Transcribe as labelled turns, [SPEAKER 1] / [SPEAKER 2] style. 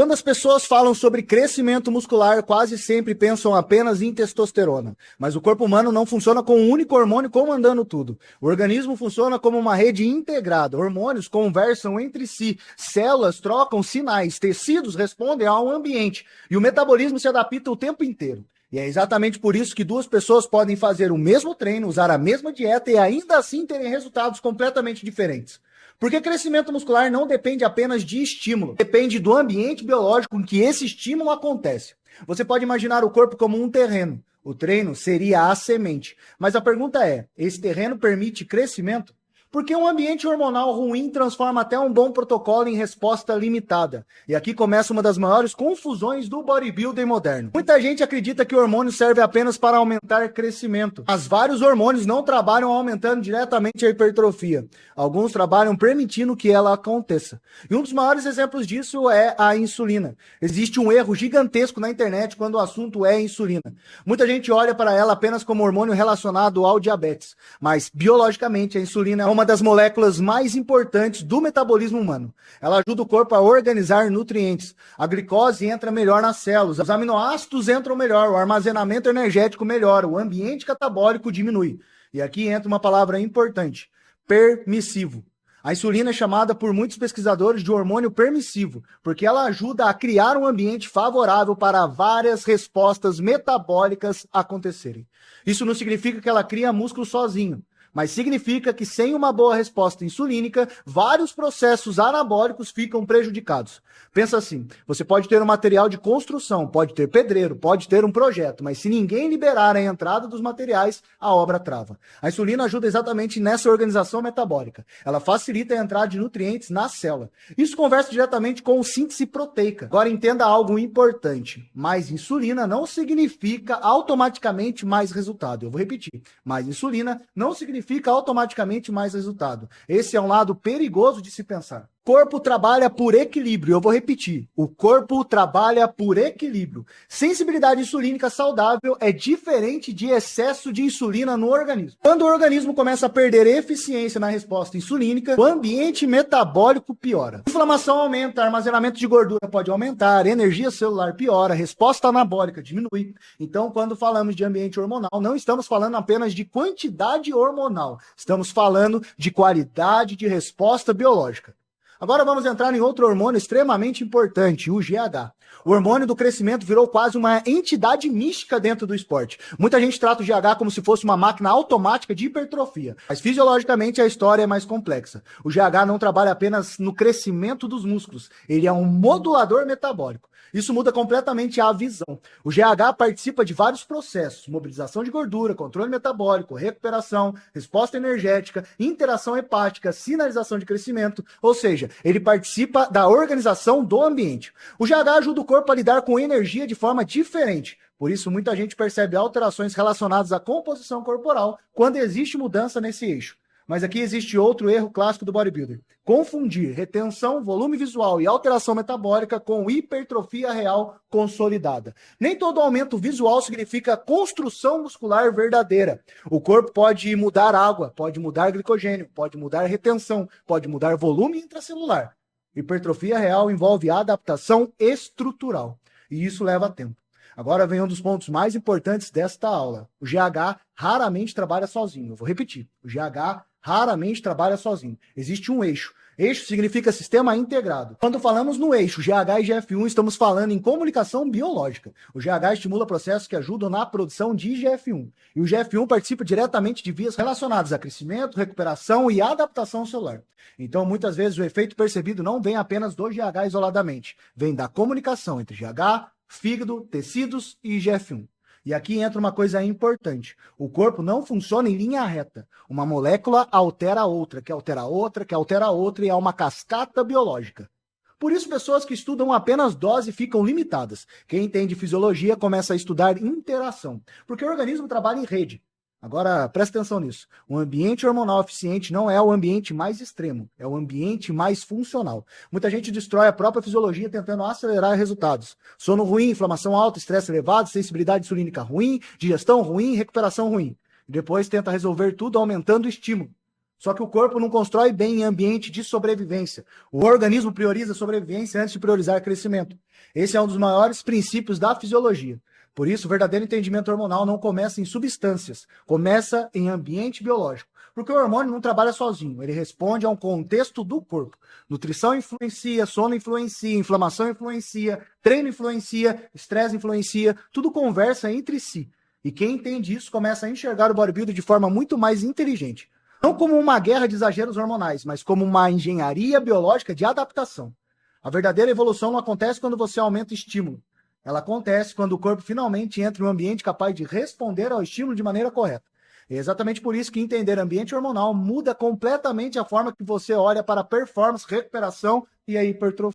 [SPEAKER 1] Quando as pessoas falam sobre crescimento muscular, quase sempre pensam apenas em testosterona. Mas o corpo humano não funciona com um único hormônio comandando tudo. O organismo funciona como uma rede integrada. Hormônios conversam entre si, células trocam sinais, tecidos respondem ao ambiente e o metabolismo se adapta o tempo inteiro. E é exatamente por isso que duas pessoas podem fazer o mesmo treino, usar a mesma dieta e ainda assim terem resultados completamente diferentes. Porque crescimento muscular não depende apenas de estímulo, depende do ambiente biológico em que esse estímulo acontece. Você pode imaginar o corpo como um terreno. O treino seria a semente. Mas a pergunta é, esse terreno permite crescimento? Porque um ambiente hormonal ruim transforma até um bom protocolo em resposta limitada. E aqui começa uma das maiores confusões do bodybuilding moderno. Muita gente acredita que o hormônio serve apenas para aumentar crescimento, mas vários hormônios não trabalham aumentando diretamente a hipertrofia. Alguns trabalham permitindo que ela aconteça. E um dos maiores exemplos disso é a insulina. Existe um erro gigantesco na internet quando o assunto é insulina. Muita gente olha para ela apenas como hormônio relacionado ao diabetes, mas biologicamente a insulina é uma das moléculas mais importantes do metabolismo humano. Ela ajuda o corpo a organizar nutrientes. A glicose entra melhor nas células, os aminoácidos entram melhor, o armazenamento energético melhora, o ambiente catabólico diminui. E aqui entra uma palavra importante: permissivo. A insulina é chamada por muitos pesquisadores de hormônio permissivo, porque ela ajuda a criar um ambiente favorável para várias respostas metabólicas acontecerem. Isso não significa que ela cria músculo sozinho, mas significa que sem uma boa resposta insulínica, vários processos anabólicos ficam prejudicados. Pensa assim, você pode ter um material de construção, pode ter pedreiro, pode ter um projeto, mas se ninguém liberar a entrada dos materiais, a obra trava. A insulina ajuda exatamente nessa organização metabólica. Ela facilita a entrada de nutrientes na célula. Isso conversa diretamente com síntese proteica. Agora entenda algo importante, mais insulina não significa automaticamente mais resultado. Eu vou repetir, mais insulina não significa automaticamente mais resultado. Esse é um lado perigoso de se pensar. O corpo trabalha por equilíbrio. Eu vou repetir. O corpo trabalha por equilíbrio. Sensibilidade insulínica saudável é diferente de excesso de insulina no organismo. Quando o organismo começa a perder eficiência na resposta insulínica, o ambiente metabólico piora. Inflamação aumenta, armazenamento de gordura pode aumentar, energia celular piora, resposta anabólica diminui. Então, quando falamos de ambiente hormonal, não estamos falando apenas de quantidade hormonal. Estamos falando de qualidade de resposta biológica. Agora vamos entrar em outro hormônio extremamente importante, o GH. O hormônio do crescimento virou quase uma entidade mística dentro do esporte. Muita gente trata o GH como se fosse uma máquina automática de hipertrofia, mas fisiologicamente a história é mais complexa. O GH não trabalha apenas no crescimento dos músculos, ele é um modulador metabólico. Isso muda completamente a visão. O GH participa de vários processos: mobilização de gordura, controle metabólico, recuperação, resposta energética, interação hepática, sinalização de crescimento, ou seja, ele participa da organização do ambiente. O GH ajuda o corpo a lidar com energia de forma diferente. Por isso, muita gente percebe alterações relacionadas à composição corporal quando existe mudança nesse eixo. Mas aqui existe outro erro clássico do bodybuilder: confundir retenção, volume visual e alteração metabólica com hipertrofia real consolidada. Nem todo aumento visual significa construção muscular verdadeira. O corpo pode mudar água, pode mudar glicogênio, pode mudar retenção, pode mudar volume intracelular. Hipertrofia real envolve adaptação estrutural, e isso leva tempo. Agora vem um dos pontos mais importantes desta aula. O GH raramente trabalha sozinho. Eu vou repetir. O GH raramente trabalha sozinho. Existe um eixo. Eixo significa sistema integrado. Quando falamos no eixo GH e GF1, estamos falando em comunicação biológica. O GH estimula processos que ajudam na produção de IGF-1. E o GF1 participa diretamente de vias relacionadas a crescimento, recuperação e adaptação celular. Então, muitas vezes, o efeito percebido não vem apenas do GH isoladamente. Vem da comunicação entre GH, fígado, tecidos e IGF-1. E aqui entra uma coisa importante: o corpo não funciona em linha reta. Uma molécula altera a outra, que altera a outra, que altera a outra, e é uma cascata biológica. Por isso, pessoas que estudam apenas dose ficam limitadas. Quem entende fisiologia começa a estudar interação, porque o organismo trabalha em rede. Agora, presta atenção nisso. O ambiente hormonal eficiente não é o ambiente mais extremo, é o ambiente mais funcional. Muita gente destrói a própria fisiologia tentando acelerar resultados. Sono ruim, inflamação alta, estresse elevado, sensibilidade insulínica ruim, digestão ruim, recuperação ruim. E depois tenta resolver tudo aumentando o estímulo. Só que o corpo não constrói bem em ambiente de sobrevivência. O organismo prioriza a sobrevivência antes de priorizar crescimento. Esse é um dos maiores princípios da fisiologia. Por isso, o verdadeiro entendimento hormonal não começa em substâncias, começa em ambiente biológico. Porque o hormônio não trabalha sozinho, ele responde a um contexto do corpo. Nutrição influencia, sono influencia, inflamação influencia, treino influencia, estresse influencia, tudo conversa entre si. E quem entende isso começa a enxergar o bodybuilder de forma muito mais inteligente. Não como uma guerra de exageros hormonais, mas como uma engenharia biológica de adaptação. A verdadeira evolução não acontece quando você aumenta o estímulo. Ela acontece quando o corpo finalmente entra em um ambiente capaz de responder ao estímulo de maneira correta. É exatamente por isso que entender ambiente hormonal muda completamente a forma que você olha para a performance, recuperação e a hipertrofia.